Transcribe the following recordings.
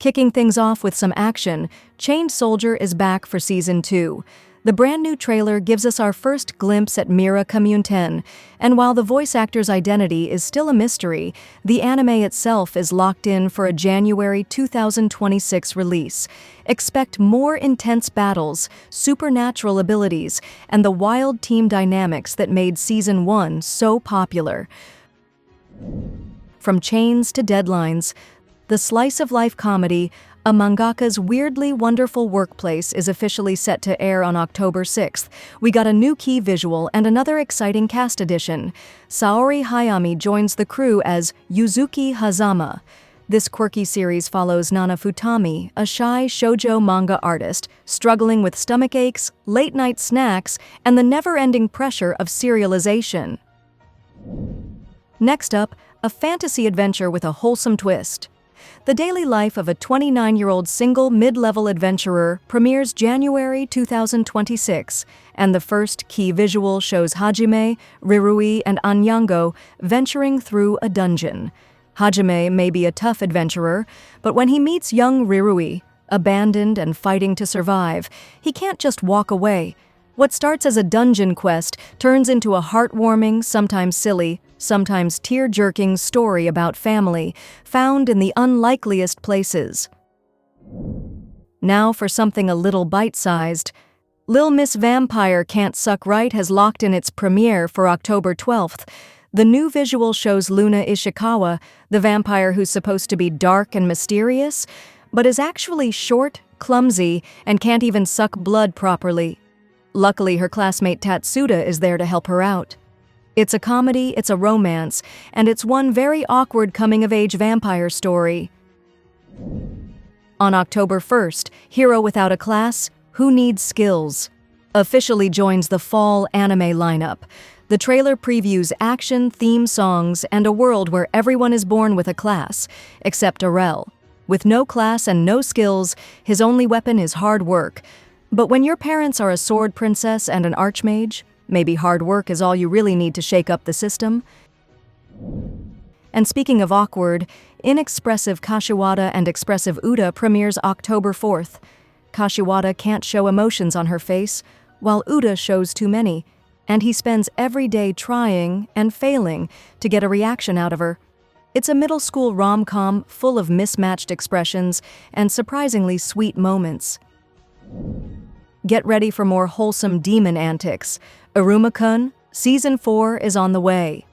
Kicking things off with some action, Chained Soldier is back for Season 2. The brand new trailer gives us our first glimpse at Mira Communten, and while the voice actor's identity is still a mystery, the anime itself is locked in for a January 2026 release. Expect more intense battles, supernatural abilities, and the wild team dynamics that made Season 1 so popular. From chains to deadlines, the slice-of-life comedy A Mangaka's Weirdly Wonderful Workplace is officially set to air on October 6th. We got a new key visual and another exciting cast addition. Saori Hayami joins the crew as Yuzuki Hazama. This quirky series follows Nana Futami, a shy shoujo manga artist, struggling with stomach aches, late-night snacks, and the never-ending pressure of serialization. Next up, a fantasy adventure with a wholesome twist. The daily life of a 29-year-old single mid-level adventurer premieres January 2026, and the first key visual shows Hajime, Rirui, and Anyango venturing through a dungeon. Hajime may be a tough adventurer, but when he meets young Rirui, abandoned and fighting to survive, he can't just walk away. What starts as a dungeon quest turns into a heartwarming, sometimes silly, sometimes tear-jerking story about family, found in the unlikeliest places. Now for something a little bite-sized. Lil Miss Vampire Can't Suck Right has locked in its premiere for October 12th. The new visual shows Luna Ishikawa, the vampire who's supposed to be dark and mysterious, but is actually short, clumsy, and can't even suck blood properly. Luckily, her classmate Tatsuda is there to help her out. It's a comedy, it's a romance, and it's one very awkward coming-of-age vampire story. On October 1st, Hero Without a Class, Who Needs Skills? Officially joins the fall anime lineup. The trailer previews action, theme songs, and a world where everyone is born with a class, except Arel. With no class and no skills, his only weapon is hard work. But when your parents are a sword princess and an archmage, maybe hard work is all you really need to shake up the system. And speaking of awkward, Inexpressive Kashiwada and Expressive Oota premieres October 4th. Kashiwada can't show emotions on her face, while Oota shows too many, and he spends every day trying and failing to get a reaction out of her. It's a middle school rom-com full of mismatched expressions and surprisingly sweet moments. Get ready for more wholesome demon antics. Iruma-kun, Season 4 is on the way.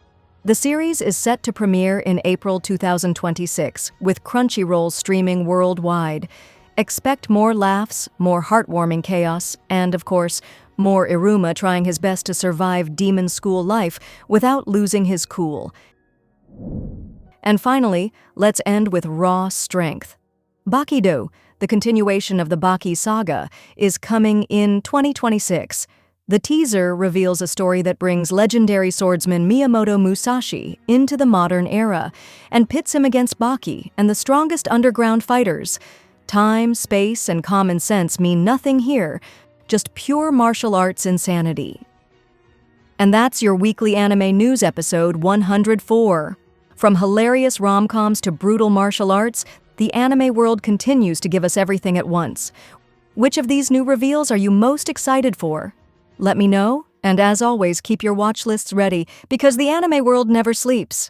The series is set to premiere in April 2026, with Crunchyroll streaming worldwide. Expect more laughs, more heartwarming chaos, and, of course, more Iruma trying his best to survive demon school life without losing his cool. And finally, let's end with raw strength. Baki-Dou, the continuation of the Baki saga, is coming in 2026. The teaser reveals a story that brings legendary swordsman Miyamoto Musashi into the modern era and pits him against Baki and the strongest underground fighters. Time, space, and common sense mean nothing here, just pure martial arts insanity. And that's your weekly anime news episode 104. From hilarious rom-coms to brutal martial arts, the anime world continues to give us everything at once. Which of these new reveals are you most excited for? Let me know, and as always, keep your watch lists ready because the anime world never sleeps.